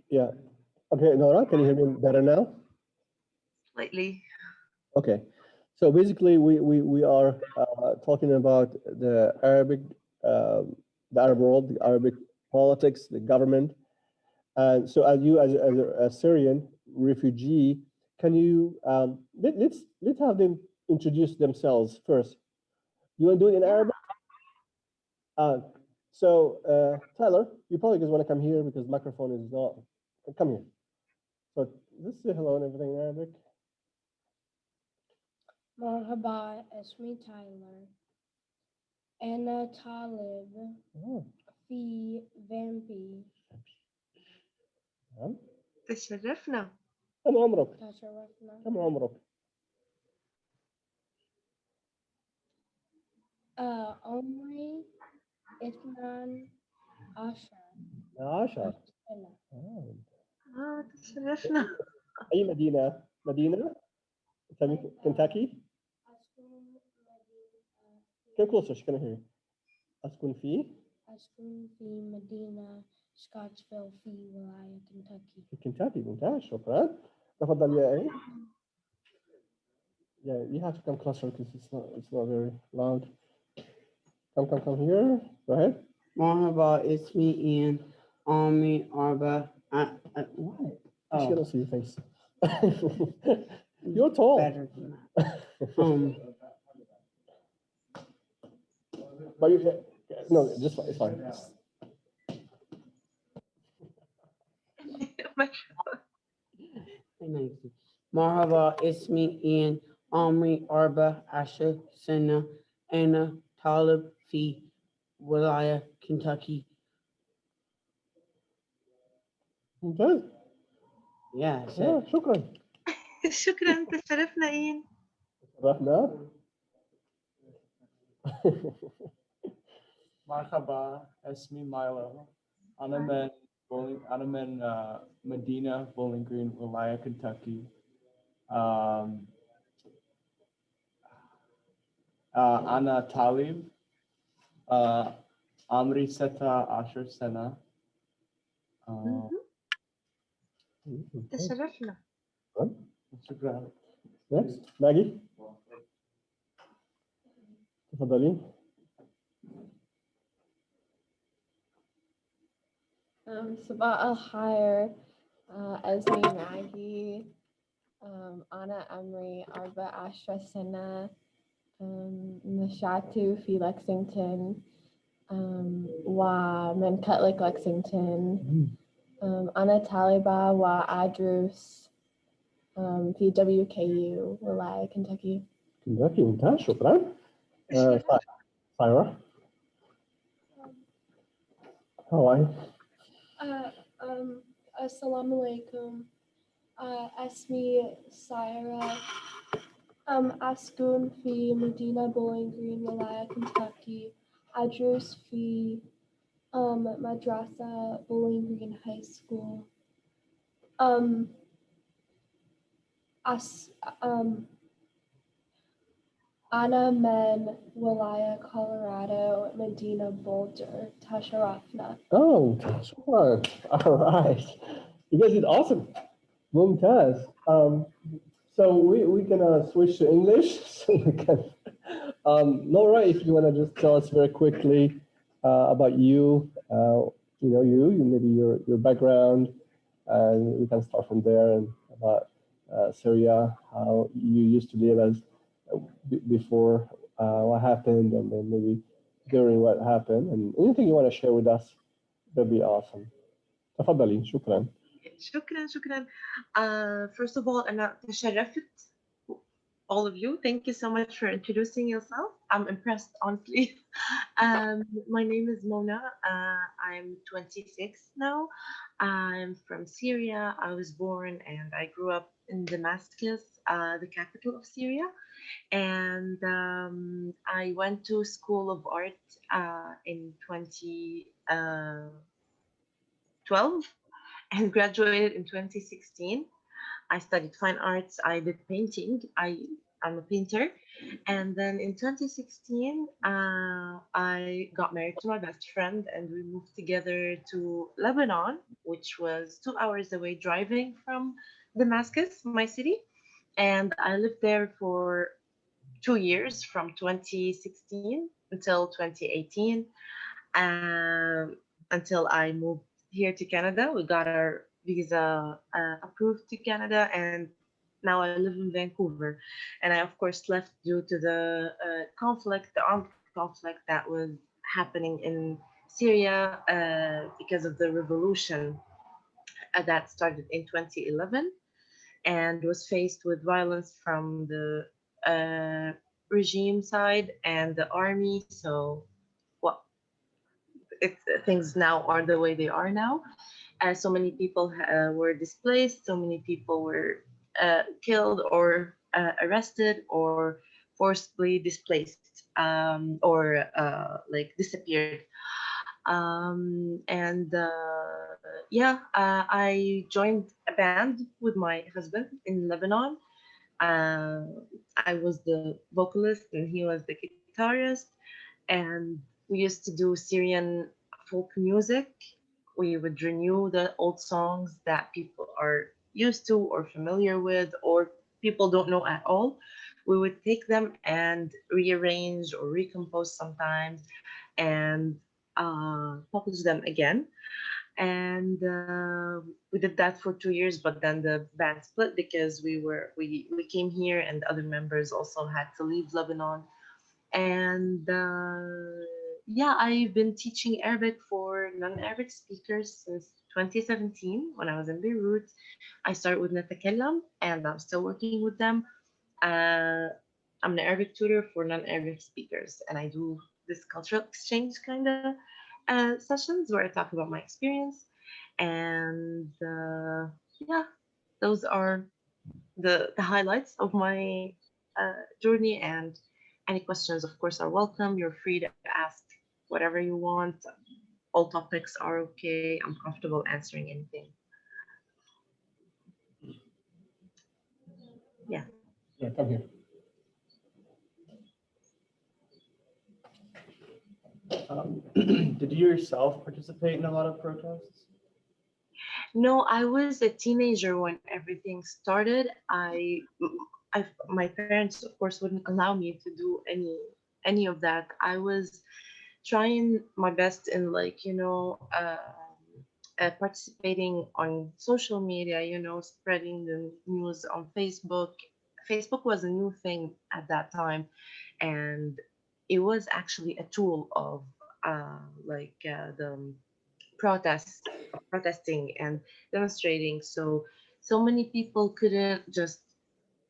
Yeah. Okay, Nora, can you hear me better now? Slightly. Okay. So basically, we are talking about the Arab world, the Arabic politics, the government. And so, as you, as a Syrian refugee, can you let's have them introduce themselves first. You want to do it in Yeah. Arabic? Uh, Tyler, you probably just want to come here because microphone is not. Come here. So just say hello and everything in Arabic. مرحبا اسمي تايلر أنا طالب Oh, في فامبي نعم. تشرفنا. كم عمرك؟ تشرفنا كم عمرك؟ عمري 12 10. سنة تشرفنا. أي مدينة؟ مدينة؟ كنتاكي؟ كم closer can I hear you? أسكن في مدينة سكوتسفيل في ولاية كنتاكي. في كنتاكي. ممتاز، شكرا. تفضل يا أي. Yeah, you have to come closer because it's not very loud. Come here. Go ahead. مرحبا اسمي إيان عمري what? She don't see your face. You're tall. Better than that. But you, no, just fine. It's fine. مرحبا اسمي إيان عمري 14 سنة أنا طالب في ولاية كنتاكي. ممتاز. Yeah, شكرا. شكرا. تشرفنا إين. رحنا. مرحبا اسمي مايلو أنا من مدينة بولينغ جرين ولاية كنتاكي. أنا طالب عمري 16 سنة. تشرفنا. شكرا. Next, Maggie. تفضلي. صباح الخير اسمي ماجي أنا عمري 14 سنة نشأت في لكسنغتون ومن كاتوليك لكسنغتون أنا طالبة وأدرس في WKU ولاية كنتاكي. كنتاكي ممتاز شكرا. Syra. How are you? Assalamu alaikum. اسمي سايرا أسكن في مدينة بولينغ جرين ولاية كنتاكي. أدرس في مدرسة بولينغ جرين هاي سكول. أنا من ولاية كولورادو مدينة بولدر. تشرفنا. Oh, شكرا. All right. You guys did awesome. Mumtaz. So we gonna switch to English. So we can. Nora, if you wanna just tell us very quickly about you, you maybe your background, and we can start from there and about Syria, how you used to live as before what happened, and then maybe during what happened, and anything you want to share with us, that'd be awesome. تفضلي. شكرا. شكرا. First of all, أنا تشرفت. All of you, thank you so much for introducing yourself. I'm impressed, honestly. My name is Mona. I'm 26 now. I'm from Syria. I was born and I grew up in Damascus, the capital of Syria. And I went to School of Art in 2012 and graduated in 2016. I studied fine arts. I did painting. I'm a painter. And then in 2016, I got married to my best friend and we moved together to Lebanon. which was 2 hours away driving from Damascus, my city. And I lived there for 2 years from 2016 until 2018, um, until I moved here to Canada. We got our visa approved to Canada, and now I live in Vancouver. And I, of course, left due to the conflict, the armed conflict that was happening in Syria because of the revolution that started in 2011 and was faced with violence from the uh, regime side and the army. So, well, things now are the way they are now. So many people were displaced, so many people were killed or arrested or forcibly displaced or like disappeared. And yeah, I joined a band with my husband in Lebanon. uh, I was the vocalist and he was the guitarist, and we used to do Syrian folk music. We would renew the old songs that people are used to or familiar with, or people don't know at all. We would take them and rearrange or recompose sometimes and publish them again. And we did that for 2 years, but then the band split because we came here and other members also had to leave Lebanon. And yeah, I've been teaching Arabic for non-Arabic speakers since 2017 when I was in Beirut. I started with Natakellam and I'm still working with them. uh, I'm an Arabic tutor for non-Arabic speakers, and I do this cultural exchange kind of sessions where I talk about my experience. And yeah, those are the highlights of my journey. And any questions, of course, are welcome. You're free to ask whatever you want. All topics are okay. I'm comfortable answering anything. Yeah. Yeah, come here. Did you yourself participate in a lot of protests? No, I was a teenager when everything started. My parents, of course, wouldn't allow me to do any of that. I was trying my best in, like, participating on social media, spreading the news on Facebook. Facebook was a new thing at that time, and it was actually a tool of the protest protesting and demonstrating. So many people couldn't just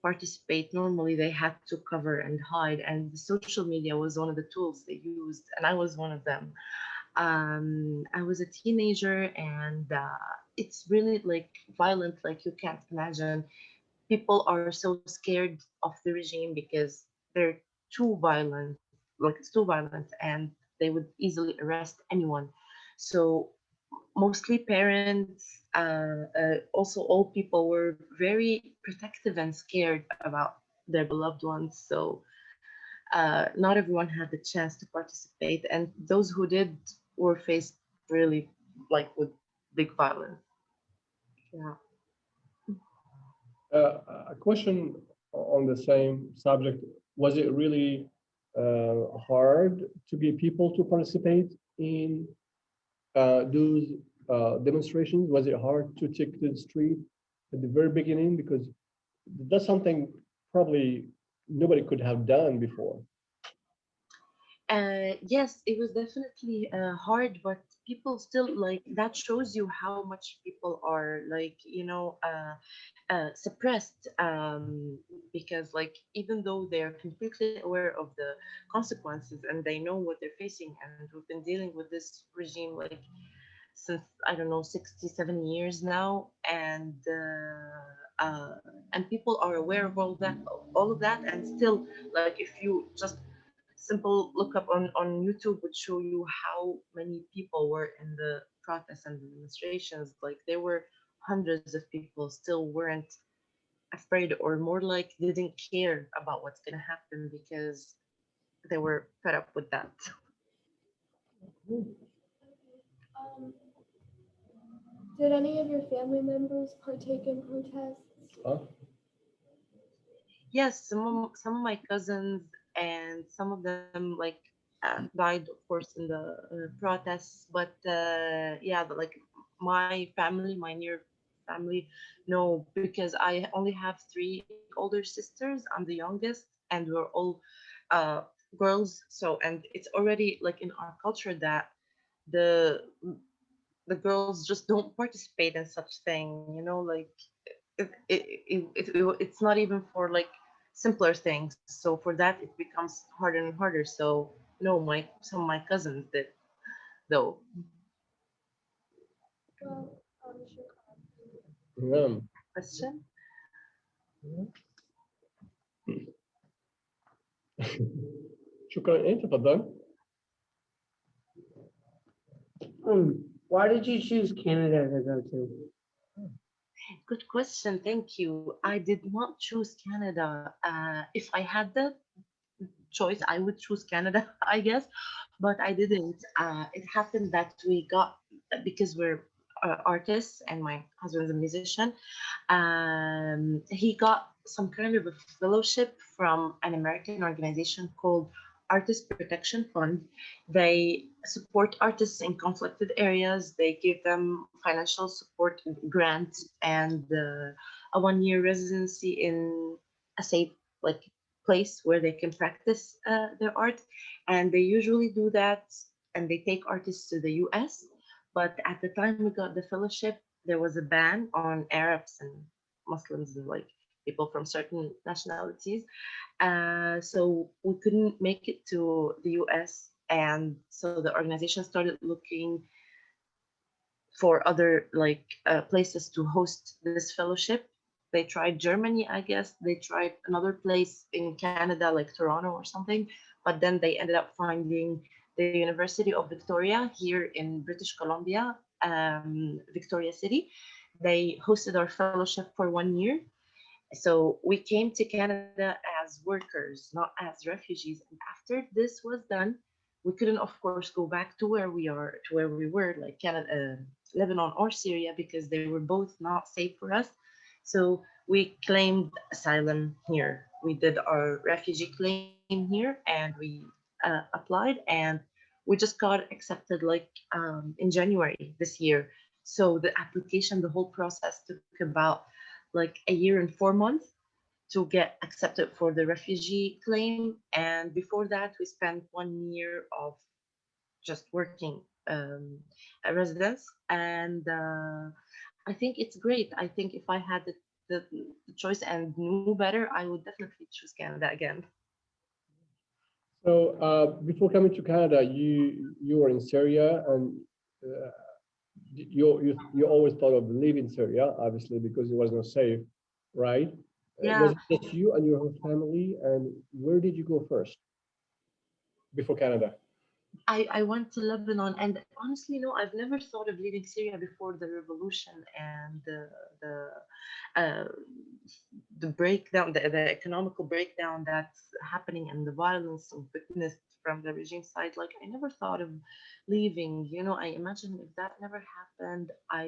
participate normally. They had to cover and hide, and the social media was one of the tools they used, and I was one of them. I was a teenager, and it's really like violent, like you can't imagine. People are so scared of the regime because they're too violent, like it's too violent, and they would easily arrest anyone. So mostly parents, also old people were very protective and scared about their beloved ones. So not everyone had the chance to participate, and those who did were faced really like with big violence. Yeah. A question on the same subject. Was it really hard to get people to participate in those demonstrations? Was it hard to take to the street at the very beginning? Because that's something probably nobody could have done before. Yes, it was definitely hard, but people still, like, that shows you how much people are, like, suppressed, because, like, even though they're completely aware of the consequences and they know what they're facing, and we've been dealing with this regime like since, I don't know, 60, 70 years now, and people are aware of all of that, and still, like, if you just simple look up on YouTube would show you how many people were in the protests and the demonstrations. Like, there were hundreds of people still weren't afraid, or more like didn't care about what's gonna happen because they were fed up with that. Um, Did any of your family members partake in protests? Huh? Yes, some of my cousins and some of them like died, of course, in the protests. But yeah, like my family, my near family, no, because I only have three older sisters. I'm the youngest, and we're all uh, girls. So, and it's already like in our culture that the the girls just don't participate in such thing. You know, like it's not even for like simpler things. So for that, it becomes harder and harder. So no, my some of my cousins did though. Well, Yeah. Question? شكرا. ايه تفضل. Why did you choose Canada to go to? Good question. Thank you. I did not choose Canada. If I had the choice, I would choose Canada, I guess, but I didn't. It happened that we got because we're artists and my husband's a musician. He got some kind of a fellowship from an American organization called Artist Protection Fund. They support artists in conflicted areas. They give them financial support, grants, and a 1 year residency in a safe like place where they can practice their art. And they usually do that, and they take artists to the US. But at the time we got the fellowship, there was a ban on Arabs and Muslims and like people from certain nationalities. So we couldn't make it to the US. And so the organization started looking for other like places to host this fellowship. They tried Germany, I guess. They tried another place in Canada, like Toronto or something. But then they ended up finding the University of Victoria here in British Columbia, Victoria City. They hosted our fellowship for 1 year. So we came to Canada as workers, not as refugees. And after this was done, we couldn't, of course, go back to where we are, to where we were, like Canada, Lebanon or Syria, because they were both not safe for us. So we claimed asylum here. We did our refugee claim here, and we applied, and we just got accepted like in January this year. So the application, the whole process took about like a year and 4 months to get accepted for the refugee claim. And before that, we spent 1 year of just working at residence. And I think it's great. I think if I had the choice and knew better, I would definitely choose Canada again. So before coming to Canada, you were in Syria, and uh, you always thought of leaving Syria, obviously, because it was not safe, right? Was Yeah, it just you and your whole family? And where did you go first before Canada? I went to Lebanon, and honestly, no, I've never thought of leaving Syria before the revolution and uh, the breakdown, the economical breakdown that's happening, and the violence witnessed from the regime side. Like, I never thought of leaving. You know, I imagine if that never happened, I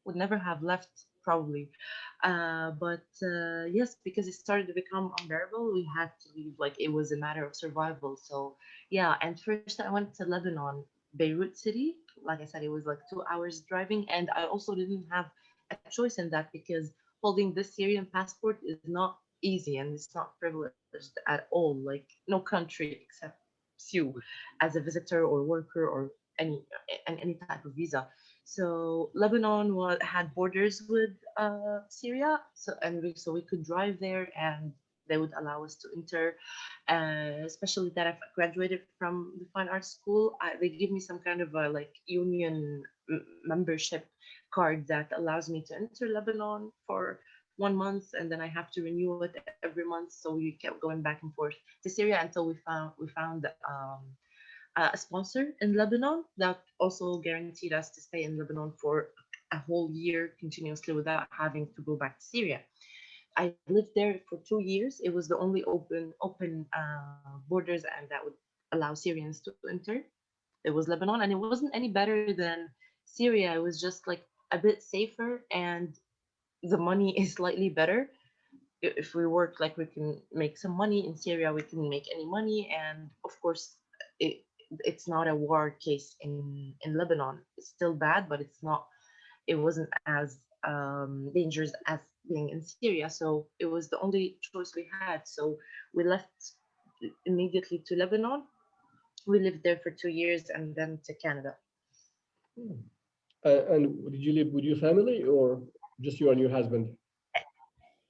would never have left probably. But yes, because it started to become unbearable, we had to leave. Like, it was a matter of survival. So yeah, and first I went to Lebanon, Beirut city. Like I said, it was like 2 hours driving, and I also didn't have a choice in that because holding this Syrian passport is not easy and it's not privileged at all. Like, no country accepts you as a visitor or worker or any any type of visa. So Lebanon had borders with Syria, so we could drive there, and they would allow us to enter. Especially that I've graduated from the fine arts school, they give me some kind of a like union membership card that allows me to enter Lebanon for 1 month, and then I have to renew it every month. So we kept going back and forth to Syria until we found a sponsor in Lebanon that also guaranteed us to stay in Lebanon for a whole year continuously without having to go back to Syria. I lived there for 2 years. It was the only open borders, and that would allow Syrians to enter. It was Lebanon, and it wasn't any better than Syria. It was just like a bit safer and the money is slightly better. If we work, like, we can make some money in Syria, we can make any money. And of course, it's not a war case in Lebanon. It's still bad, but it wasn't as dangerous as being in Syria. So it was the only choice we had. So we left immediately to Lebanon. We lived there for 2 years and then to Canada. And did you live with your family or just you and your husband?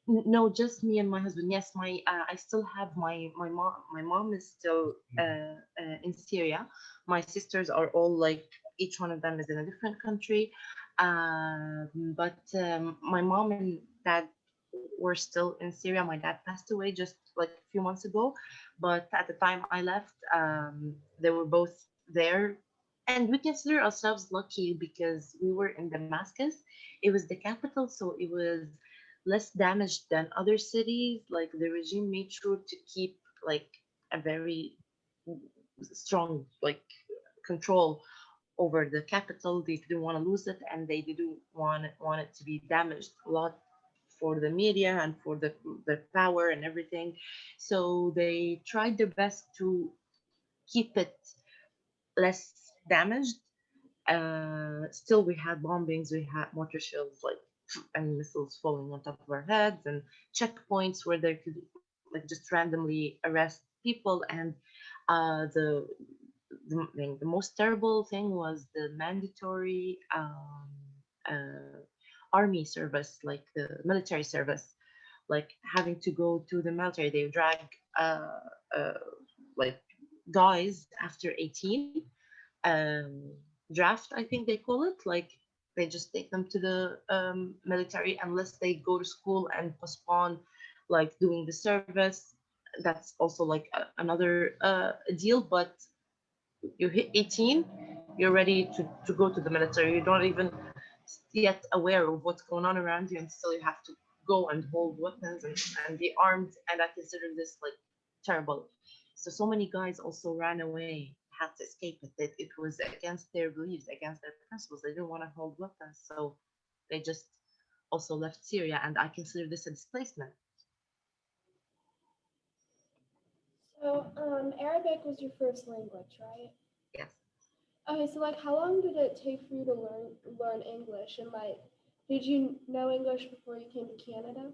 No, just me and my husband. Yes, my I still have my mom. My mom is still in Syria. My sisters are all, like, each one of them is in a different country. But my mom and dad were still in Syria. My dad passed away just like a few months ago, but at the time I left, they were both there. And we consider ourselves lucky because we were in Damascus. It was the capital, so it was less damaged than other cities. Like, the regime made sure to keep, like, a very strong, like, control over the capital. They didn't want to lose it, and they didn't want it to be damaged a lot for the media and for the power and everything. So they tried their best to keep it less damaged. Still, we had bombings, we had mortar shells, like, and missiles falling on top of our heads, and checkpoints where they could, like, just randomly arrest people. And the most terrible thing was the mandatory army service, like the military service, like having to go to the military. They drag uh, like guys after 18, um, draft, I think they call it. Like, they just take them to the military unless they go to school and postpone, like, doing the service. That's also, like, another deal. But you hit 18, you're ready to go to the military. You're not even yet aware of what's going on around you, and still you have to go and hold weapons and be armed. And I consider this, like, terrible. So many guys also ran away, had to escape it. It was against their beliefs, against their principles. They didn't want to hold weapons, so they just also left Syria. And I consider this a displacement. So, Arabic was your first language, right? Yes. Okay, so like, how long did it take for you to learn English, and like, did you know English before you came to Canada?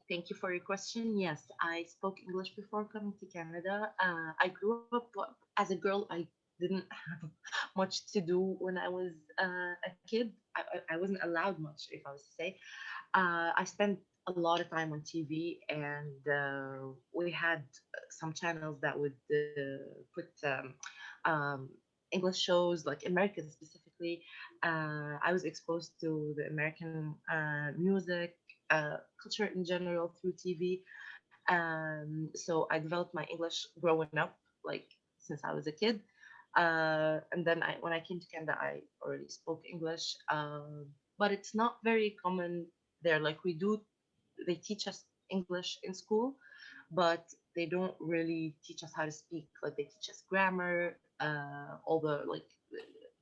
Thank you for your question. Yes, I spoke English before coming to Canada. I grew up as a girl. I didn't have much to do when I was a kid. I wasn't allowed much, if I was to say. I spent a lot of time on TV, and we had some channels that would put um, English shows, like American specifically. I was exposed to the American music, culture in general through TV. So I developed my English growing up, like, since I was a kid. And then when I came to Canada, I already spoke English, but it's not very common there. Like, they teach us English in school, but they don't really teach us how to speak. Like, they teach us grammar, all the, like,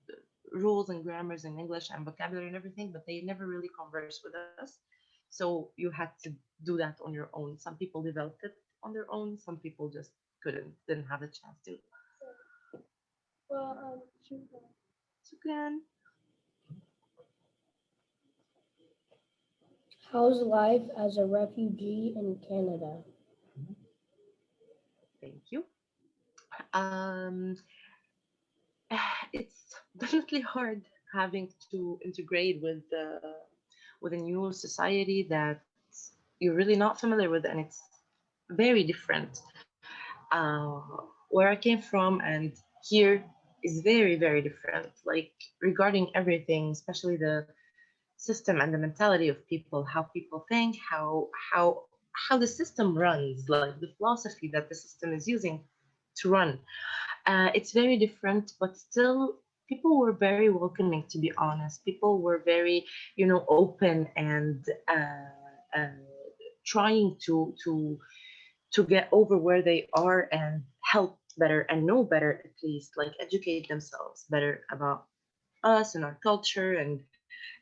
the rules and grammars in English and vocabulary and everything, but they never really converse with us. So you had to do that on your own. Some people developed it on their own. Some people just didn't have a chance to. Well, shukran. Shukran. How's life as a refugee in Canada? Thank you. Um, it's definitely hard having to integrate with a new society that you're really not familiar with, and it's very different. Uh, where I came from and here is very, very different. Like, regarding everything, especially the system and the mentality of people, how people think, how the system runs, like the philosophy that the system is using to run. It's very different, but still, people were very welcoming. To be honest, people were very, open and trying to get over where they are and help better and know better, at least, like, educate themselves better about us and our culture and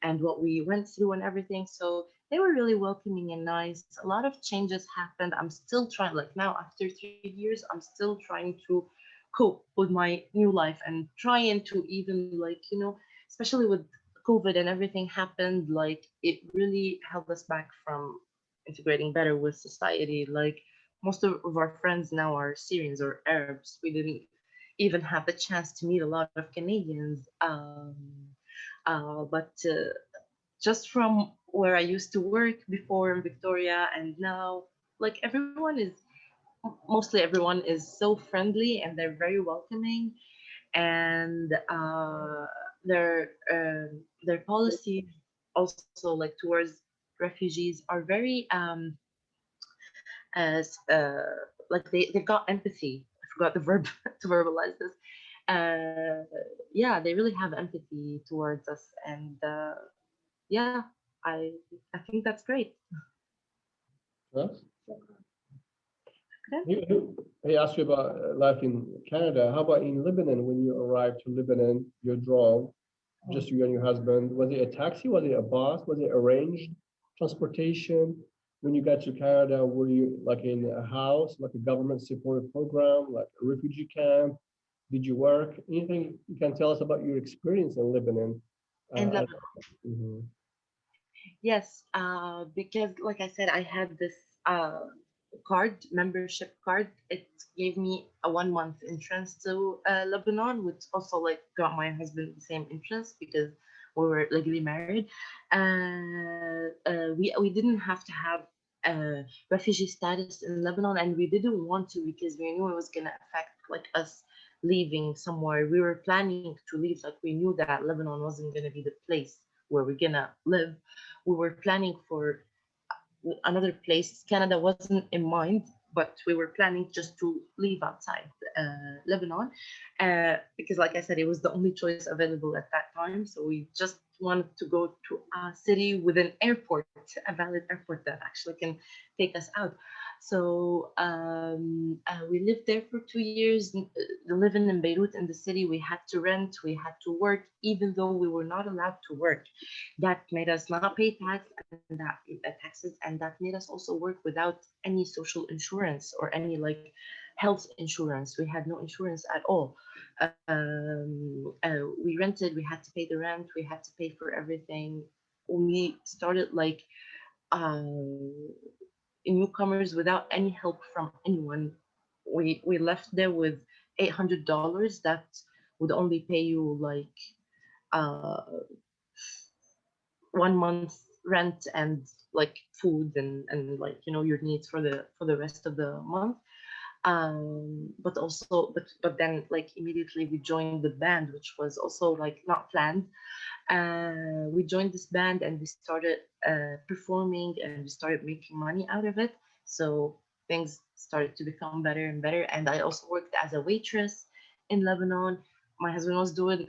and what we went through and everything. So they were really welcoming and nice. A lot of changes happened. I'm still trying, like now after 3 years, I'm still trying to cope with my new life and trying to even like, especially with COVID and everything happened, like it really held us back from integrating better with society. Like most of our friends now are Syrians or Arabs. We didn't even have the chance to meet a lot of Canadians. But just from where I used to work before in Victoria and now, like mostly everyone is so friendly and they're very welcoming, and their policies also like towards refugees are very as like they've got empathy. I forgot the verb to verbalize this. Yeah, they really have empathy towards us, and yeah, I I think that's great. Yes. Okay. He asked you about life in Canada. How about in Lebanon? When you arrived to Lebanon, you drove, just you and your husband. Was it a taxi? Was it a bus? Was it arranged transportation? When you got to Canada, were you like in a house, like a government supported program, like a refugee camp? Did you work? Anything you can tell us about your experience in Lebanon? And Uh, mhm. yes, because like I said, I had this membership card. It gave me a 1 month entrance to Lebanon, which also like got my husband the same entrance because we were legally married. We didn't have to have refugee status in Lebanon, and we didn't want to because we knew it was gonna affect like us leaving somewhere. We were planning to leave, like we knew that Lebanon wasn't gonna be the place where we're gonna live. We were planning for another place. Canada wasn't in mind, but we were planning just to leave outside Lebanon because, like I said, it was the only choice available at that time. So we just wanted to go to a city with an airport, a valid airport that actually can take us out. So we lived there for 2 years, living in Beirut in the city. We had to rent, we had to work, even though we were not allowed to work. That made us not pay taxes, and that made us also work without any social insurance or any like health insurance. We had no insurance at all. We rented, we had to pay the rent, we had to pay for everything. We started like newcomers without any help from anyone. We left there with $800 that would only pay you like uh 1 month rent and like food and like your needs for the rest of the month. But also but then like immediately we joined the band, which was also like not planned. We joined this band and we started performing and we started making money out of it. So things started to become better and better. And I also worked as a waitress in Lebanon. My husband was doing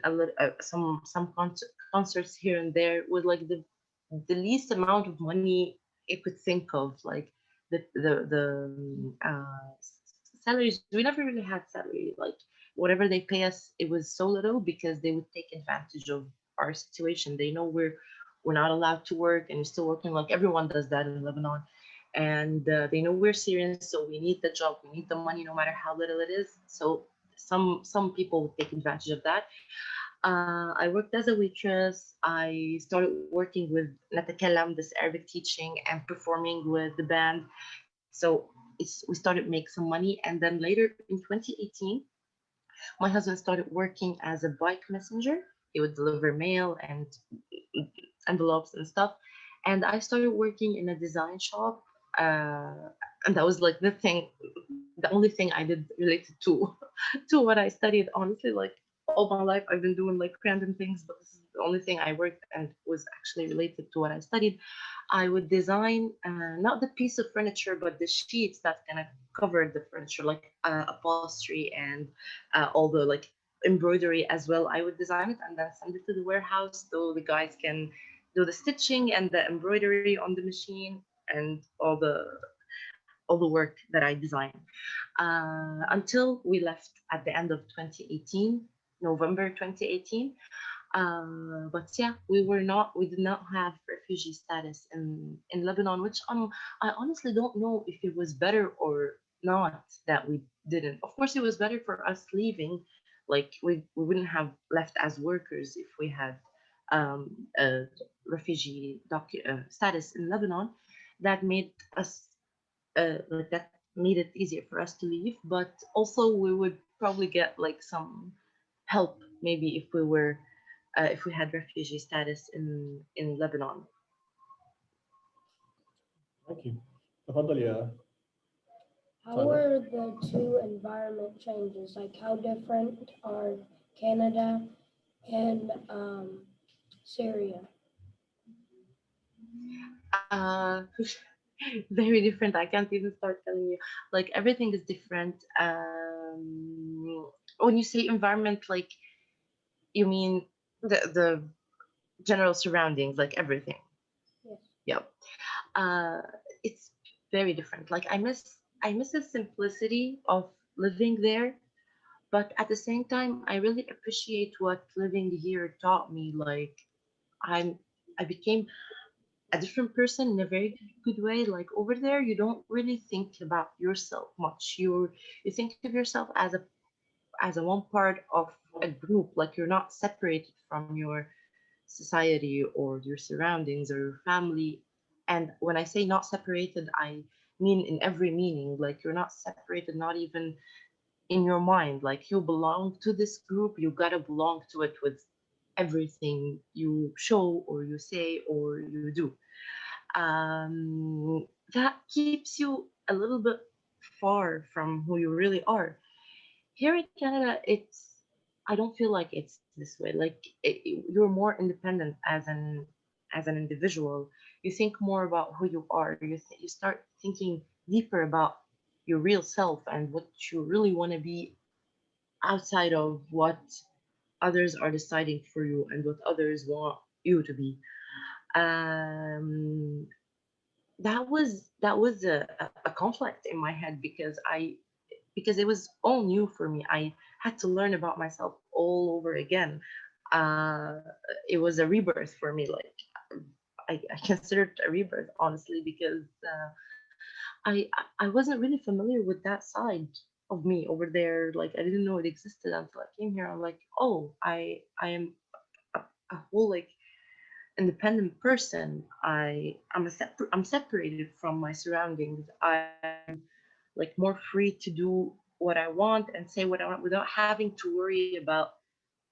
concerts here and there with like the least amount of money you could think of, like the salaries. We never really had salary. Like whatever they pay us, it was so little because they would take advantage of our situation. They know we're not allowed to work and we're still working. Like everyone does that in Lebanon, and they know we're Syrians, so we need the job, we need the money, no matter how little it is. So some people would take advantage of that. I worked as a waitress. I started working with Natakalam, this Arabic teaching and performing with the band. So we started make some money, and then later in 2018, my husband started working as a bike messenger. He would deliver mail and envelopes and stuff. And I started working in a design shop. And that was like the only thing I did related to to what I studied. Honestly, like all my life, I've been doing like random things, but this is the only thing I worked and was actually related to what I studied. I would design not the piece of furniture, but the sheets that's gonna cover the furniture, like upholstery and all the like embroidery as well. I would design it and then send it to the warehouse so the guys can do the stitching and the embroidery on the machine and all the work that I designed until we left at the end of 2018, November 2018. But yeah, we did not have refugee status in Lebanon, which I honestly don't know if it was better or not that we didn't. Of course, it was better for us leaving, like we wouldn't have left as workers if we had a status in Lebanon. That made us like that made it easier for us to leave, but also we would probably get like some help maybe if we had refugee status in Lebanon. Thank you. تفضل يا How Tyler. were the two environment changes? Like, how different are Canada and Syria? Uh, very different. I can't even start telling you. Like everything is different. When you say environment, like you mean the general surroundings, like everything. Yes. Yep. Uh, it's very different. Like I miss the simplicity of living there, but at the same time, I really appreciate what living here taught me. Like I'm I became a different person in a very good way. Like over there, you don't really think about yourself much. You think of yourself as a one part of a group. Like you're not separated from your society or your surroundings or your family. And when I say not separated, I mean in every meaning. Like you're not separated, not even in your mind. Like you belong to this group, you gotta belong to it with everything you show or you say or you do. That keeps you a little bit far from who you really are. Here in Canada, I don't feel like it's this way. Like you're more independent as an individual. You think more about who you are. You start thinking deeper about your real self and what you really want to be outside of what others are deciding for you and what others want you to be. Um, that was a conflict in my head because it was all new for me. I had to learn about myself all over again. Uh, it was a rebirth for me. Like I consider it a rebirth, honestly, because I wasn't really familiar with that side of me over there. Like I didn't know it existed until I came here. I'm like, oh, I am a whole like independent person. I'm separated from my surroundings. I'm like more free to do what I want and say what I want without having to worry about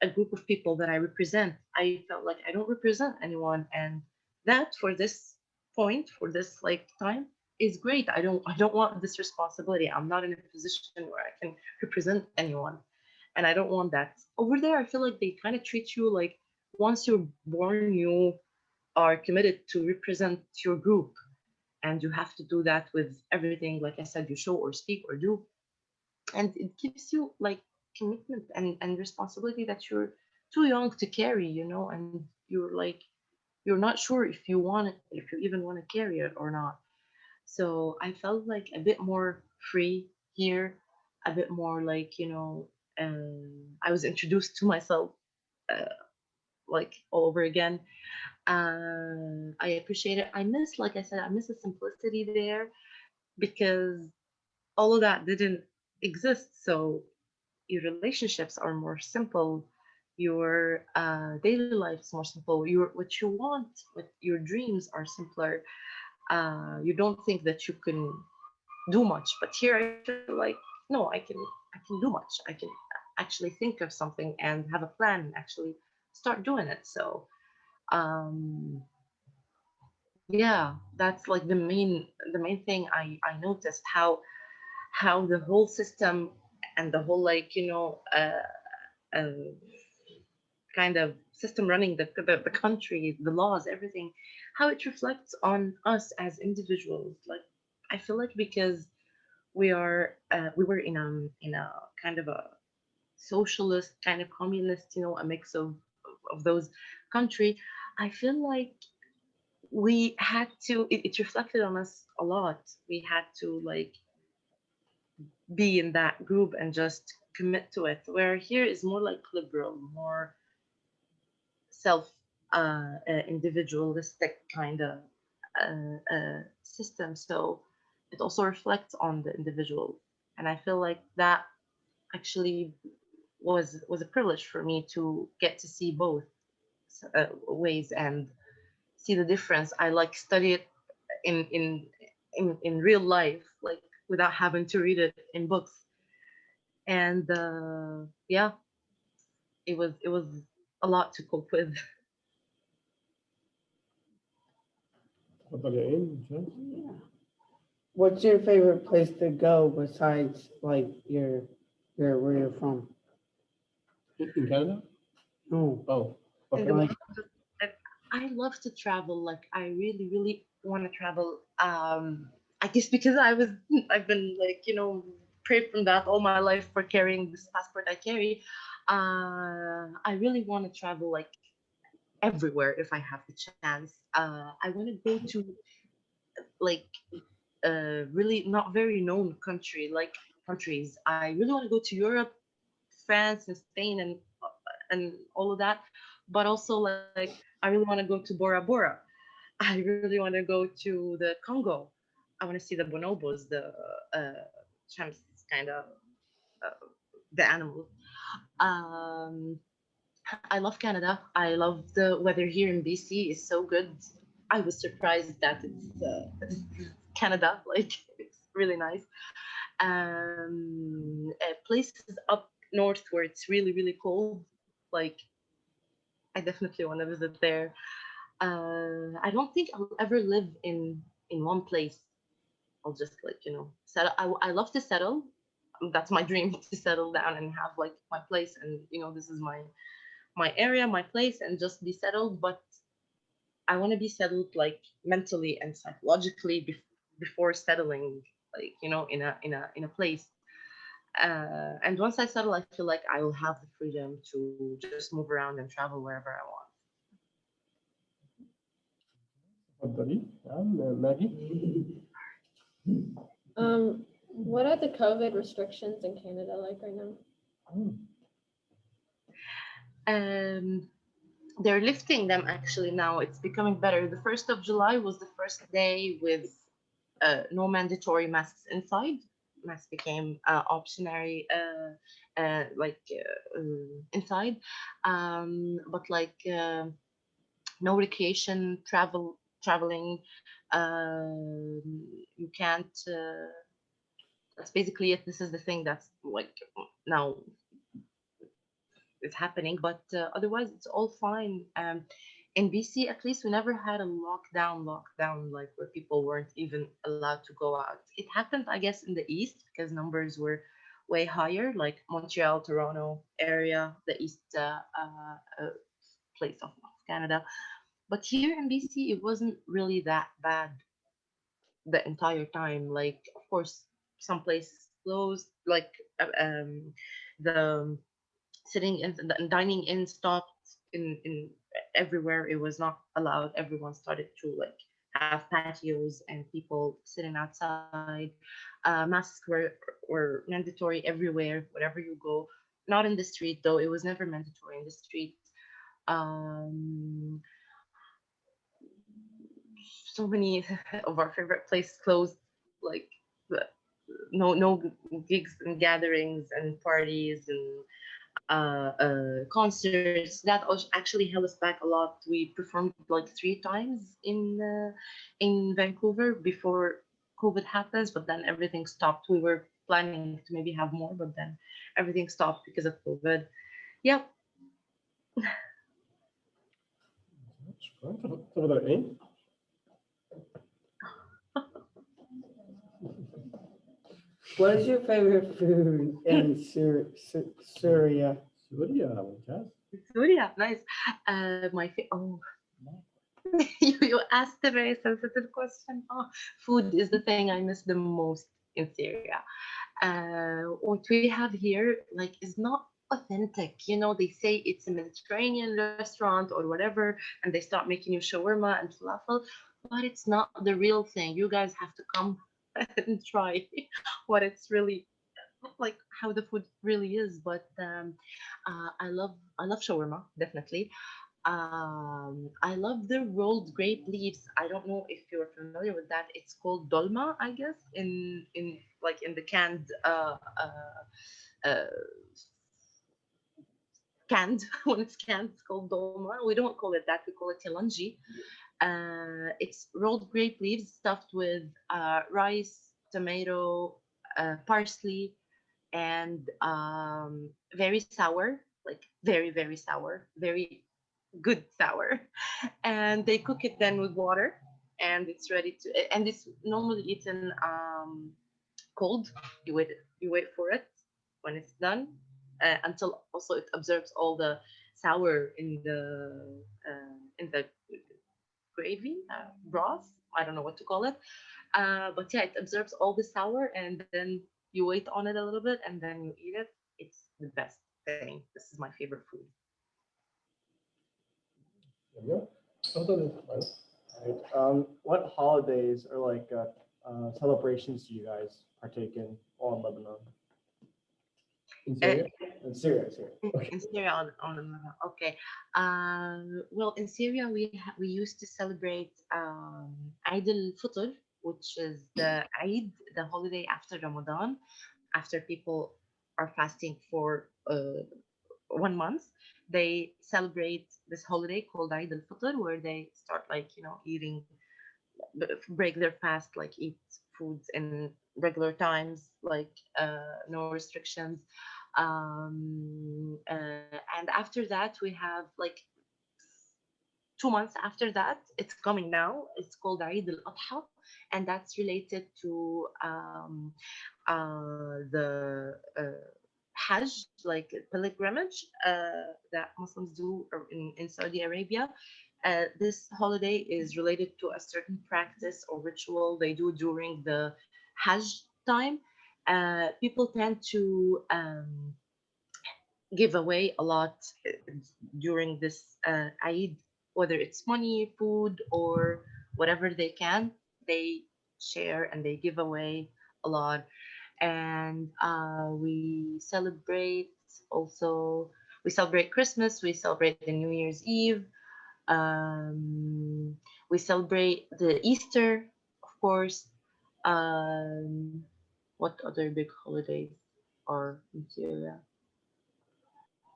a group of people that I represent. I felt like I don't represent anyone, and that for this point, for this like time, is great. I don't want this responsibility. I'm not in a position where I can represent anyone, and I don't want that. Over there, I feel like they kind of treat you like once you're born, you are committed to represent your group, and you have to do that with everything, like I said, you show or speak or do. And it gives you like commitment and responsibility that you're too young to carry, and you're not sure if you want it, if you even want to carry it or not. So I felt like a bit more free here, a bit more like, I was introduced to myself uh, like all over again. I appreciate it. Like I said, I miss the simplicity there because all of that didn't exist. So your relationships are more simple. Your daily life is more simple. What you want, what your dreams are simpler. You don't think that you can do much, but here I feel like no, I can do much. I can actually think of something and have a plan and actually start doing it. So um yeah, that's like the main thing I noticed how the whole system and the whole like uh kind of system running the country, the laws, everything, how it reflects on us as individuals. Like I feel like because we were in a kind of a socialist kind of communist, a mix of those country. I feel like we had to it reflected on us a lot. We had to like be in that group and just commit to it, where here is more like liberal, more self individualistic kind of system. So it also reflects on the individual, and I feel like that actually was a privilege for me to get to see both ways and see the difference. I like study it in real life, like without having to read it in books. And yeah, it was a lot to cope with. اتفضل يا إيم. Yeah. What's your favorite place to go besides like your where you're from? In Canada? No, Oh, In okay. the like world, I love to travel. Like I really, really want to travel. I guess because I've been like prayed from that all my life for carrying this passport I carry. I really want to travel like everywhere if I have the chance. I want to go to like really not very known countries. I really want to go to Europe, France, and Spain, and all of that. But also like I really want to go to Bora Bora. I really want to go to the Congo. I want to see the bonobos, the chimps, kind of the animals. Um, I love Canada. I love the weather here in BC is so good. I was surprised that it's Canada. Like it's really nice. Places up north where it's really really cold. Like I definitely want to visit there. I don't think I'll ever live in one place. I'll just like settle. I love to settle. That's my dream to settle down and have like my place, and this is my area, my place, and just be settled. But I want to be settled like mentally and psychologically before settling, like in a place. And once I settle, I feel like I will have the freedom to just move around and travel wherever I want. اتفضلي. نعم ماجي. What are the COVID restrictions in Canada like right now? Um, they're lifting them actually now. It's becoming better. The 1st of July was the first day with no mandatory masks inside. Masks became optionary, inside. But like no recreation traveling. You can't. That's basically it. This is the thing that's like now is happening, but otherwise it's all fine. In BC, at least, we never had a lockdown, like where people weren't even allowed to go out. It happened, I guess, in the east because numbers were way higher, like Montreal, Toronto area, the east place of Canada. But here in BC, it wasn't really that bad the entire time. Like, of course, some places closed, like the sitting in the dining in stopped in everywhere. It was not allowed. Everyone started to like have patios and people sitting outside. Masks were mandatory everywhere, wherever you go. Not in the street though. It was never mandatory in the street. Um, so many of our favorite places closed. Like no gigs and gatherings and parties and concerts. That actually held us back a lot. We performed like 3 times in Vancouver before COVID happens, but then everything stopped. We were planning to maybe have more, but then everything stopped because of COVID. Yep. شكرا. تفضل يا إيم. what is your favorite food in Syria? سوريا ممتاز. Syria, nice. Oh, you asked a very sensitive question. Oh, food is the thing I miss the most in Syria. What we have here, like, is not authentic. They say it's a Mediterranean restaurant or whatever, and they start making you shawarma and falafel, but it's not the real thing. You guys have to come and try what it's really like, how the food really is. But I love shawarma, definitely. I love the rolled grape leaves. I don't know if you're familiar with that. It's called dolma, I guess, in like in the canned uh, canned when it's canned, it's called dolma. We don't call it that. We call it telanji. It's rolled grape leaves stuffed with rice, tomato, parsley, and very sour, like very, very sour, very good sour. And they cook it then with water, and it's ready to. And it's normally eaten cold. You wait for it when it's done until also it absorbs all the sour in the gravy, broth. I don't know what to call it. But yeah, it absorbs all the sour, and then you wait on it a little bit, and then you eat it. It's the best thing. This is my favorite food. There we go. Totally fine. Right. What holidays or like celebrations do you guys partake in all in Lebanon? In Uh, Syria? In Syria, Syria. in Syria, okay. Well, in Syria, we used to celebrate Eid al-Fitr, which is the Eid, the holiday after Ramadan, after people are fasting for 1 month. They celebrate this holiday called Eid al-Fitr, where they start like eating, break their fast, like eat foods in regular times, like no restrictions. And after that, we have like 2 months after that. It's coming now. It's called Eid al-Adha, and that's related to the Hajj, like pilgrimage that Muslims do in Saudi Arabia. This holiday is related to a certain practice or ritual they do during the Hajj time. People tend to give away a lot during this Eid, whether it's money, food, or whatever they can. They share and they give away a lot. And also, we celebrate Christmas, we celebrate the New Year's Eve, um, we celebrate the Easter, of course. Um, what other big holidays are in Syria?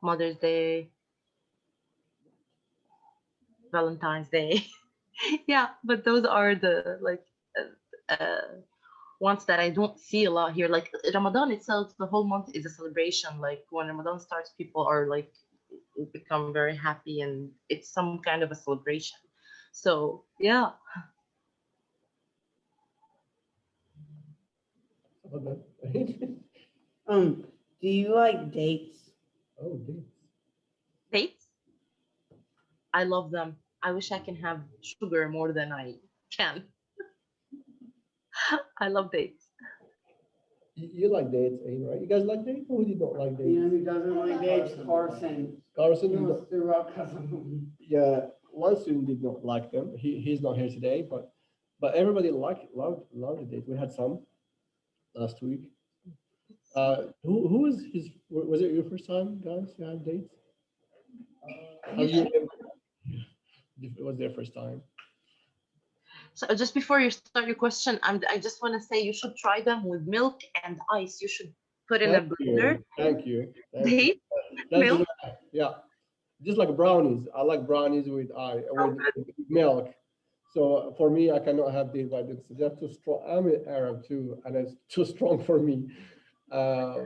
Mother's Day, Valentine's Day. Yeah, but those are the like ones that I don't see a lot here. Like Ramadan itself, the whole month is a celebration. Like when Ramadan starts, people are like become very happy, and it's some kind of a celebration. So yeah. How about that? Do you like dates? Oh, dates. Dates, I love them. I wish I can have sugar more than I can. I love dates. You like dates, right? You guys like dates? Who did not like You know dates? who doesn't like dates? Carson. Carson, He did almost not, threw up because of them. yeah, one student did not like them. He's not here today, but everybody loved the dates. We had some last week. Who was his? Was it your first time, guys? You had dates? Have you? It was their first time. So just before you start your question, I just want to say you should try them with milk and ice. You should put in a Thank blender. you. Thank you. Thank you. Date, That's milk. yeah. Just like brownies. I like brownies with milk. So for me, I cannot have dates by themselves. They're too strong. I'm an Arab too, and it's too strong for me. Uh,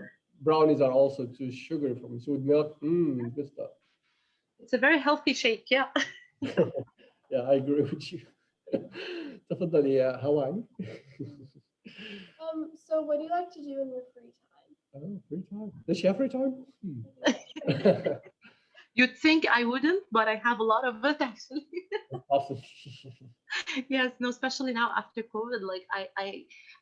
Brownies are also too sugar for me. So with milk, good stuff. It's a very healthy shake. Yeah. Yeah, I agree with you. تفضلي يا هواني. So what do you like to do in your free time? Oh, free time. Does she have free time? You'd think I wouldn't, but I have a lot of it actually. Awesome. Yes, no, especially now after COVID. Like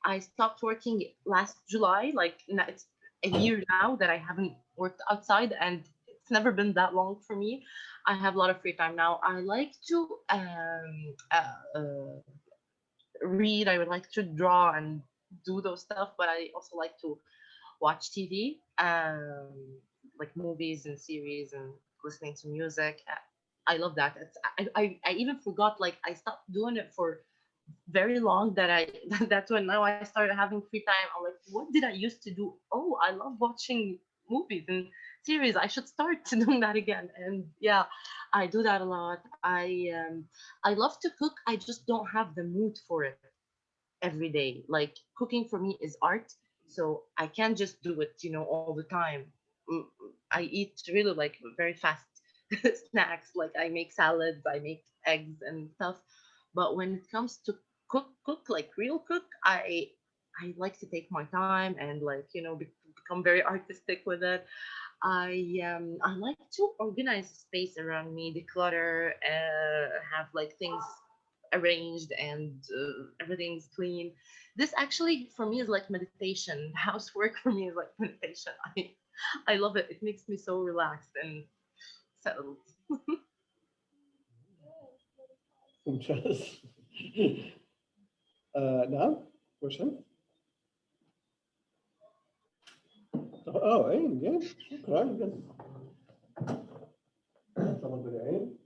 I stopped working last July. Like it's a year now that I haven't worked outside, and it's never been that long for me. I have a lot of free time now. I like to read. I would like to draw and do those stuff, but I also like to watch TV, like movies and series and listening to music. I love that. I even forgot, like I stopped doing it for very long, that I that's when now I started having free time. I'm like, what did I used to do? Oh, I love watching movies and series. I should start doing that again. And yeah, I do that a lot. I love to cook. I just don't have the mood for it every day. Like cooking for me is art, so I can't just do it, all the time. Mm, I eat really like very fast snacks. Like I make salads, I make eggs and stuff. But when it comes to cook like real cook, I like to take my time and like become very artistic with it. I like to organize space around me, declutter, have like things arranged and everything's clean. This actually for me is like meditation. Housework for me is like meditation. I love it. It makes me so relaxed and settled. ممتاز. نعم وشن؟ عين جيد شكرا جدا. طبعا بالعين.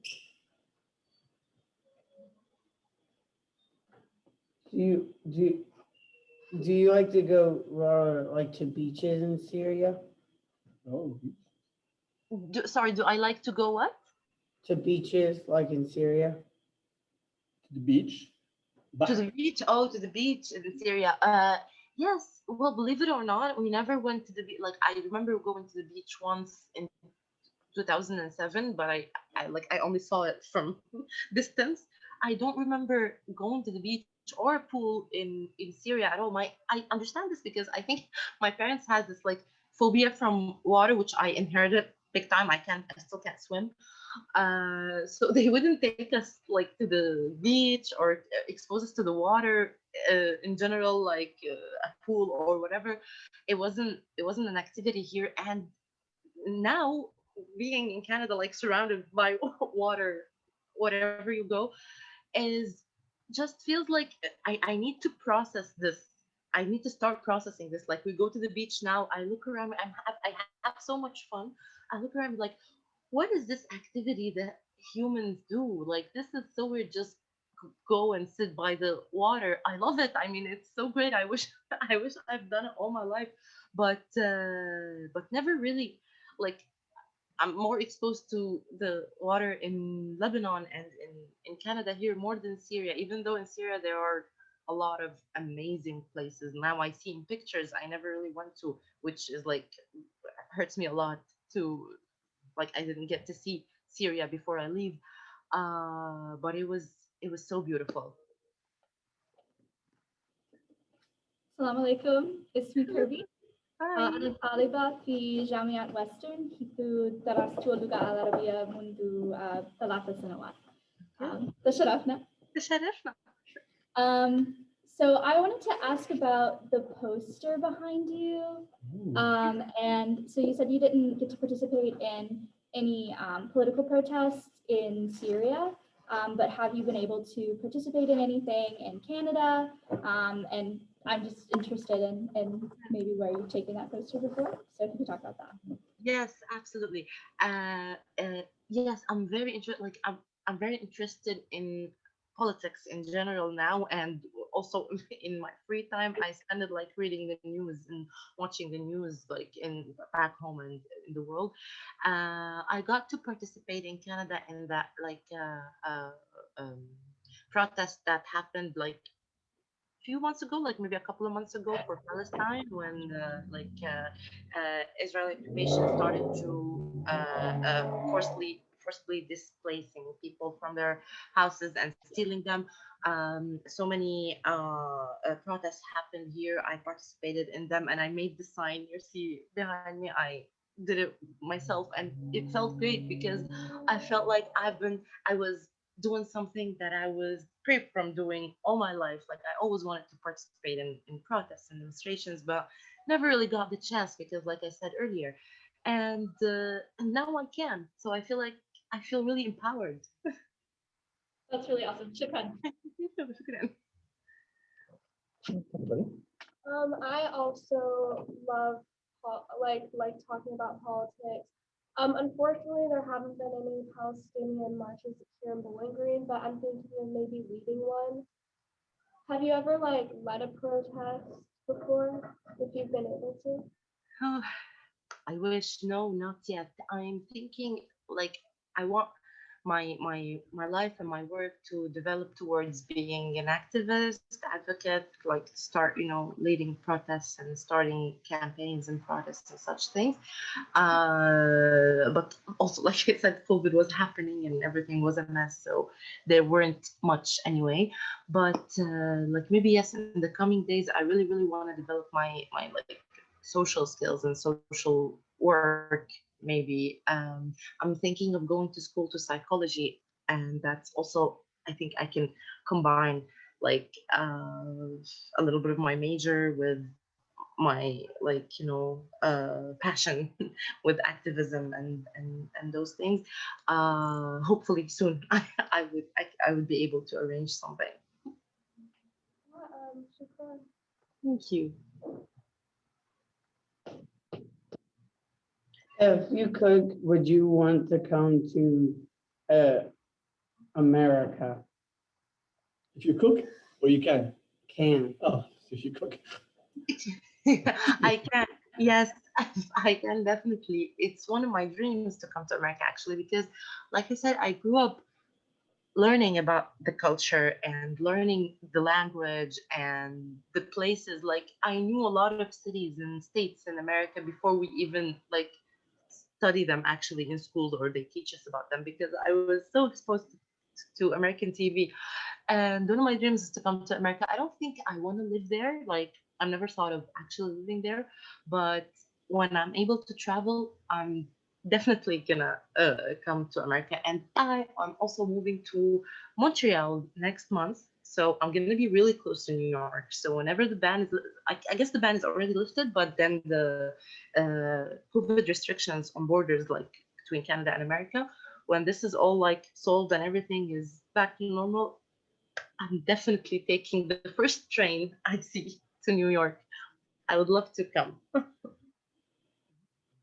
Do you like to go like to beaches in Syria? Oh, Sorry, do I like to go what? To beaches like in Syria? the beach. To the beach? Oh, to the beach in Syria. Yes. Well, believe it or not, we never went to the beach. Like I remember going to the beach once in 2007, but I only saw it from distance. I don't remember going to the beach or pool in Syria at all. I understand this because I think my parents had this like phobia from water, which I inherited big time. I still can't swim. So they wouldn't take us like to the beach or expose us to the water in general, like a pool or whatever. It wasn't an activity here. And now being in Canada, like surrounded by water, wherever you go, is just feels like I need to process this. I need to start processing this. Like we go to the beach now, I look around, I have so much fun. I look around like, what is this activity that humans do? Like this is so weird. Just go and sit by the water. I love it. I mean, it's so great. I wish I wish I've done it all my life, but never really like I'm more exposed to the water in Lebanon and in Canada here more than Syria, even though in Syria there are a lot of amazing places. Now I see in pictures I never really went to, which is like hurts me a lot to like I didn't get to see Syria before I leave. But it was so beautiful. السلام عليكم اسمي كيربي Hi. أنا طالبة في جامعة ويسترن حيث درست اللغة العربية منذ 3 سنوات. تشرفنا. تشرفنا. So I wanted to ask about the poster behind you. And so you said you didn't get to participate in any political protests in Syria, but have you been able to participate in anything in Canada? And I'm just interested in maybe where you've taken that poster before. So if you could talk about that. Yes, absolutely. Yes, I'm very interested. Like I'm very interested in politics in general now, and also in my free time, I spend it like reading the news and watching the news, like in back home and in the world. I got to participate in Canada in that like protest that happened like few months ago, like maybe a couple of months ago for Palestine, when Israeli occupation started to forcibly displacing people from their houses and stealing them. So many protests happened here. I participated in them, and I made the sign you see behind me. I did it myself, and it felt great because I felt like I was doing something that I was free from doing all my life. Like I always wanted to participate in protests and demonstrations, but never really got the chance because, like I said earlier, and now I can. So I feel like I feel really empowered. That's really awesome. Shukran. شكراً. I also love like talking about politics. Unfortunately, there haven't been any Palestinian marches here in Bowling Green, but I'm thinking of maybe leading one. Have you ever like led a protest before, if you've been able to? Oh, I wish no, not yet. I'm thinking like I want my life and my work to develop towards being an activist, advocate, like start, leading protests and starting campaigns and protests and such things. But also, like I said, COVID was happening and everything was a mess, so there weren't much anyway. But like maybe yes, in the coming days, I really, really want to develop my like social skills and social work. Maybe I'm thinking of going to school to psychology, and that's also I think I can combine like a little bit of my major with my passion with activism and those things. Hopefully soon I would be able to arrange something. Shukran. Thank you. If you could, would you want to come to America? If you cook, or you can. Can. Oh, if you cook. I can, yes, I can definitely. It's one of my dreams to come to America actually, because, like I said, I grew up learning about the culture and learning the language and the places. Like I knew a lot of cities and states in America before we even like study them actually in school or they teach us about them because I was so exposed to American TV. And one of my dreams is to come to America. I don't think I want to live there. Like I've never thought of actually living there, but when I'm able to travel, I'm definitely gonna come to America. And I am also moving to Montreal next month, so I'm gonna be really close to New York. So whenever the ban is, I guess the ban is already lifted, but then the COVID restrictions on borders, like between Canada and America, when this is all like solved and everything is back to normal, I'm definitely taking the first train I see to New York. I would love to come.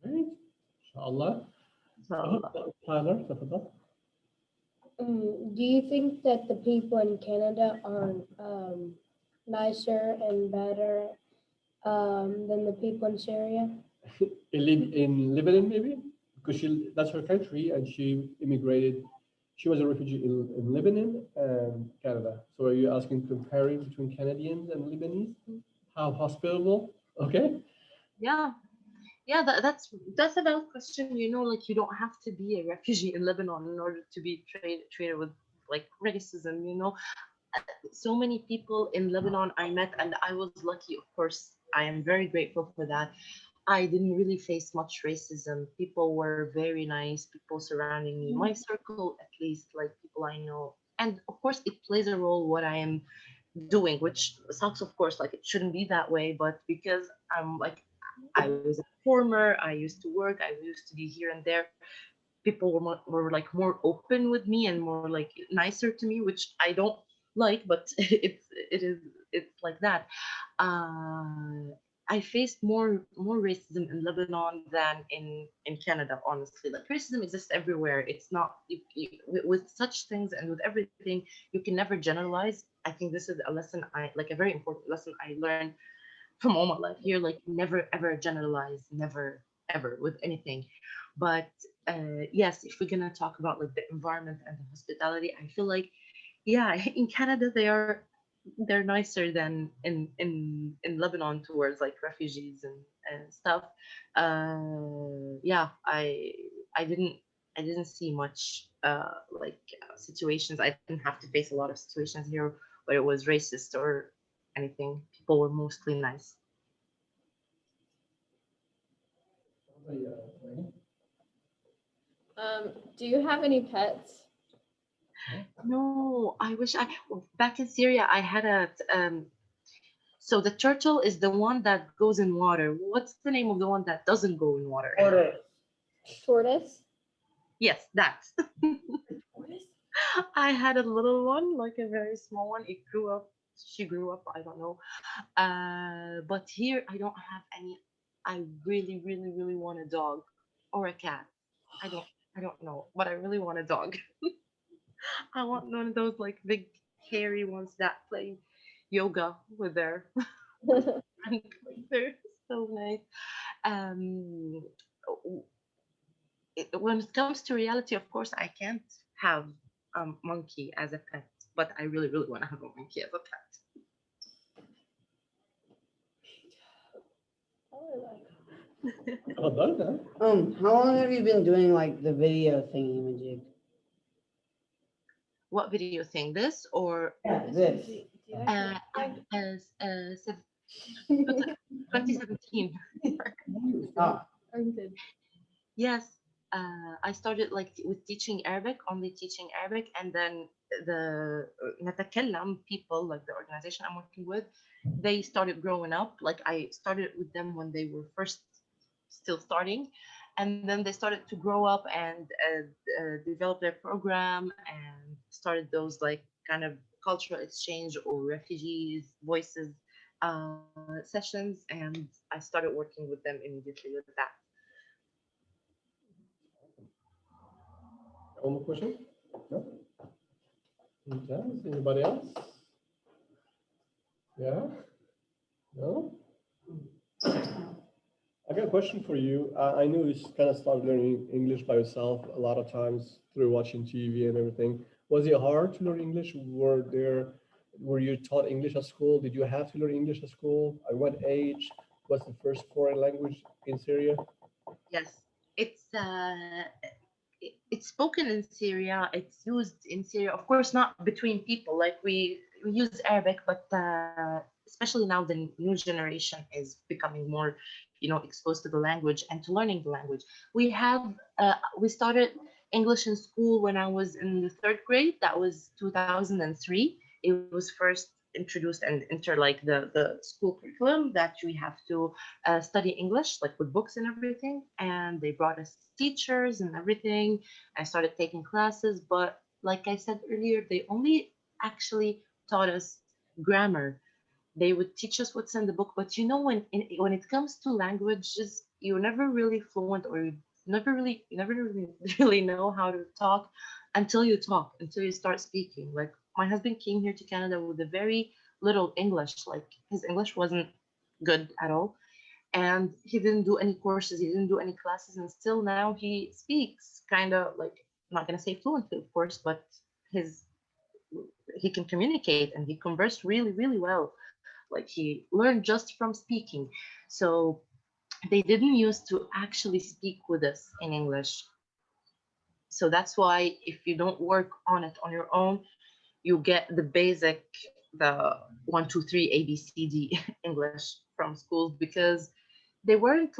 Right. Inshallah. Inshallah. Tyler, تفضل. Do you think that the people in Canada are nicer and better than the people in Syria? In Lebanon, maybe? Because that's her country and she immigrated. She was a refugee in Lebanon and Canada. So are you asking comparing between Canadians and Lebanese? How hospitable? Okay. Yeah, yeah, that's a valid question. Like you don't have to be a refugee in Lebanon in order to be treated with like racism. So many people in Lebanon I met, and I was lucky. Of course, I am very grateful for that. I didn't really face much racism. People were very nice. People surrounding me, my circle at least, like people I know. And of course, it plays a role what I am doing, which sucks, of course. Like it shouldn't be that way, but because I'm like I was a performer, I used to work, I used to be here and there. People were like more open with me and more like nicer to me, which I don't like, but it's like that. I faced more racism in Lebanon than in Canada. Honestly, like racism exists everywhere. It's not with such things and with everything you can never generalize. I think this is a lesson I like a very important lesson I learned from all my life here. Like never ever generalize, never ever with anything. But yes, if we're gonna talk about like the environment and the hospitality, I feel like yeah, in Canada they're nicer than in Lebanon towards like refugees and stuff. Yeah, I didn't see much like situations. I didn't have to face a lot of situations here where it was racist or anything. People were mostly nice. Do you have any pets? No, I wish I back in Syria I had a so the turtle is the one that goes in water. What's the name of the one that doesn't go in water? Order. Tortoise? Yes, that. I had a little one, like a very small one. It grew up. She grew up. I don't know. But here I don't have any. I really, really, really want a dog or a cat. I don't know, but I really want a dog. I want one of those like big hairy ones that play yoga with their and they're so nice. Um, when it comes to reality, of course, I can't have a monkey as a pet, but I really, really want to have a monkey as a pet. Oh, done, How long have you been doing like the video thingy majig? What video thing? This or Yeah, this. as 2017? Oh, Yes, I started like with teaching Arabic, only teaching Arabic, and then the نتكلم people, like the organization I'm working with, they started growing up. Like I started with them when they were first still starting, and then they started to grow up and develop their program and started those like kind of cultural exchange or refugees voices sessions, and I started working with them immediately with that. One more question? No? Okay. Anybody else? Yeah? No? I got a question for you. I know you kind of started learning English by yourself a lot of times through watching TV and everything. Was it hard to learn English? Were you taught English at school? Did you have to learn English at school? At what age? What's the first foreign language in Syria? Yes, it's it's spoken in Syria. It's used in Syria, of course, not between people. Like we use Arabic, but especially now the new generation is becoming more, exposed to the language and to learning the language. We started English in school when I was in the third grade. That was 2003. It was first introduced and enter like the school curriculum that we have to study English, like with books and everything. And they brought us teachers and everything. I started taking classes, but like I said earlier, they only actually taught us grammar. They would teach us what's in the book, but when it comes to languages, you're never really fluent, or you never really really know how to talk until you start speaking. Like my husband came here to Canada with a very little English, like his English wasn't good at all, and he didn't do any courses, he didn't do any classes, and still now he speaks kind of like, I'm not gonna say fluently, of course, but his he can communicate and he conversed really, really well. Like he learned just from speaking. So they didn't used to actually speak with us in English. So that's why if you don't work on it on your own, you get the basic, the 1, 2, 3 ABCD English from schools, because they weren't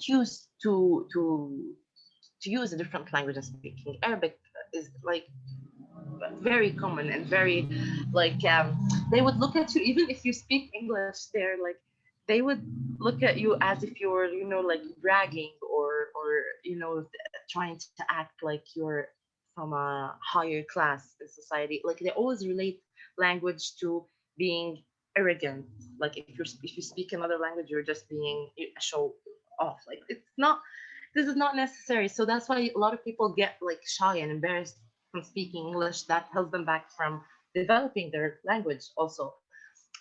used to use a different language as speaking. Arabic is like very common and very like they would look at you even if you speak English. They're like they would look at you as if you're like bragging or trying to act like you're from a higher class in society. Like they always relate language to being arrogant. Like if you speak another language, you're just being a show off. Like it's not, this is not necessary. So that's why a lot of people get like shy and embarrassed from speaking English. That holds them back from developing their language also.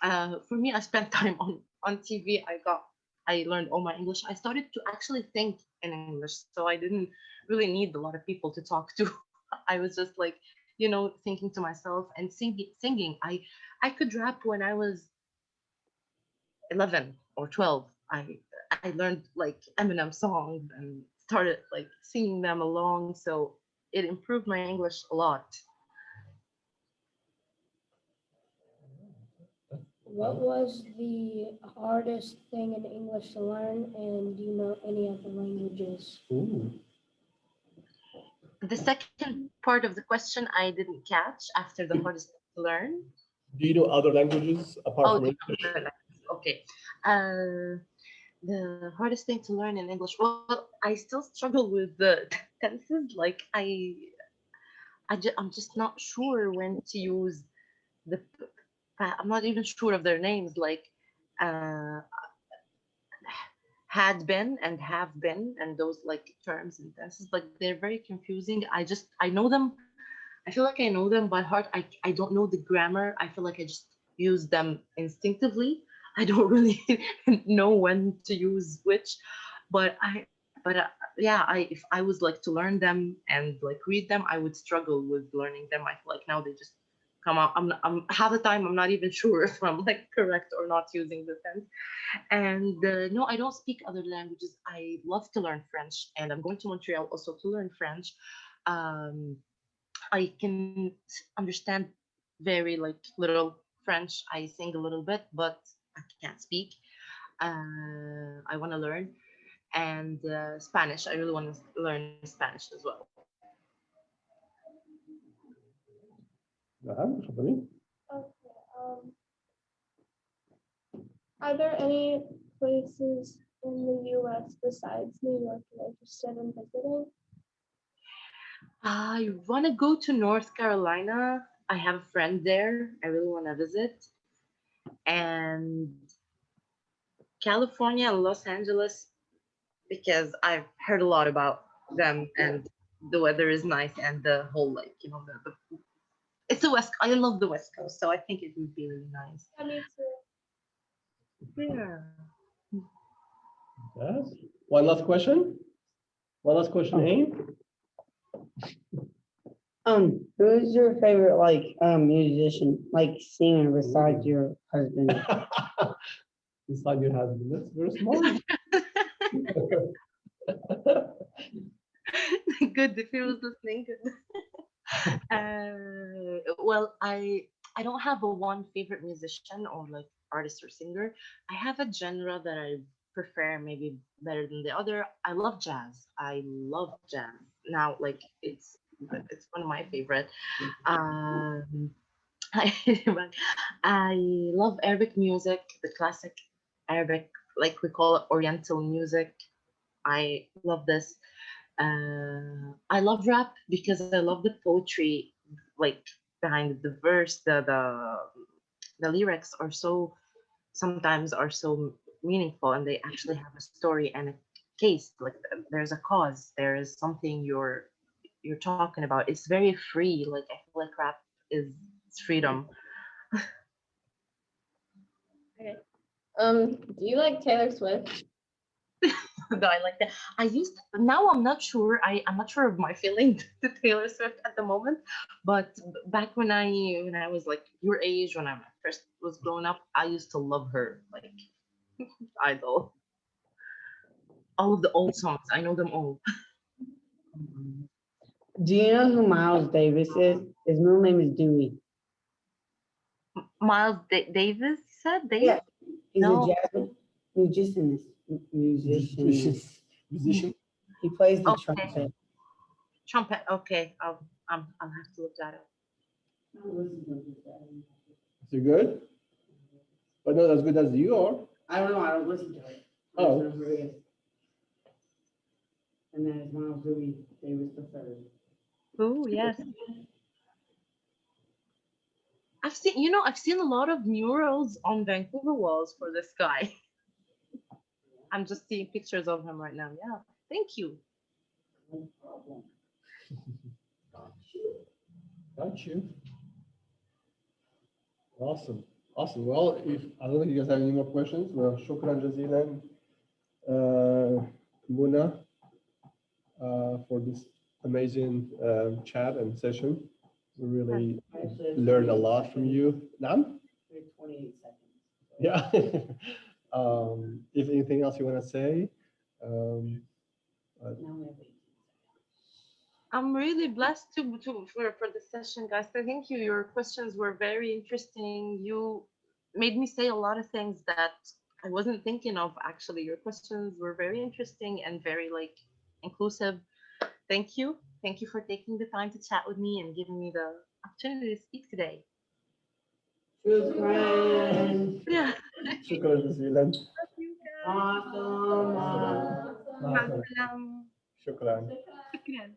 For me, I spent time on TV. I learned all my English. I started to actually think in English, so I didn't really need a lot of people to talk to. I was just like, thinking to myself and singing. I could rap when I was 11 or 12. I learned like Eminem songs and started like singing them along. So it improved my English a lot. What was the hardest thing in English to learn, and do you know any other languages? Ooh. The second part of the question I didn't catch after the hardest thing to learn. Do you know other languages apart from English? Okay. The hardest thing to learn in English. Well, I still struggle with the tenses. Like I'm just not sure when to use the. I'm not even sure of their names. Like, uh, had been and have been, and those like terms and tenses, like they're very confusing. I know them. I feel like I know them by heart. I don't know the grammar. I feel like I just use them instinctively. I don't really know when to use which, but yeah, if I was like to learn them and like read them, I would struggle with learning them. I feel like now they just come out. I'm half the time I'm not even sure if I'm like correct or not using the tense. And no, I don't speak other languages. I love to learn French, and I'm going to Montreal also to learn French. Um, I can understand very like little French. I sing a little bit, but I can't speak. I want to learn, and Spanish. I really want to learn Spanish as well. نعم تفضلي. Okay. Are there any places in the U.S. besides New York you're interested in visiting? I want to go to North Carolina. I have a friend there. I really want to visit. And California and Los Angeles, because I've heard a lot about them, and the weather is nice, and the whole like it's the West. I love the West Coast, so I think it would be really nice. Yeah, me too. Yeah. Yes. One last question. One last question, Aim. Who is your favorite musician, like singer besides your husband? Beside your husband. That's very smart. Good if he was listening. Good. Well, I don't have a one favorite musician or like artist or singer. I have a genre that I prefer maybe better than the other. I love jazz. I love jazz. Now, like it's one of my favorite. Um, I, I love Arabic music, the classic Arabic, like we call it Oriental music. I love this. I love rap because I love the poetry, like behind the verse. The lyrics are so sometimes are so meaningful, and they actually have a story and a case. Like there's a cause. There is something you're talking about. It's very free. Like I feel like rap is it's freedom. Okay. Do you like Taylor Swift? Though I like that. Now I'm not sure. I'm not sure of my feeling to Taylor Swift at the moment. But back when I was like your age, when I first was growing up, I used to love her like idol. All of the old songs, I know them all. Do you know who Miles Davis is? His middle name is Dewey. Miles Davis said Davis? Yeah, he's No. a jazz musician. Musician. He plays the Okay. trumpet. Trumpet. Okay, I'll have to look that up. Is it good? But not as good as you are. I don't know. I don't listen to it. Oh. And then it's Miles Dewey Davis the third. Oh yes. I've seen a lot of murals on Vancouver walls for this guy. I'm just seeing pictures of him right now. Yeah. Thank you. No problem. Got you. Awesome. Awesome. Well, if I don't know if you guys have any more questions. Well, shukran jazilan, Muna, for this amazing chat and session. We really learned a lot from you. Nam? 28 seconds. Yeah. If anything else you want to say? Now we have 18 seconds. I'm really blessed for the session, guys. So thank you. Your questions were very interesting. You made me say a lot of things that I wasn't thinking of. Actually, your questions were very interesting and very like inclusive. Thank you. Thank you for taking the time to chat with me and giving me the opportunity to speak today. Shukran. Yeah. Shukran jazilan. Awesome. Awesome. Shukran. Shukran.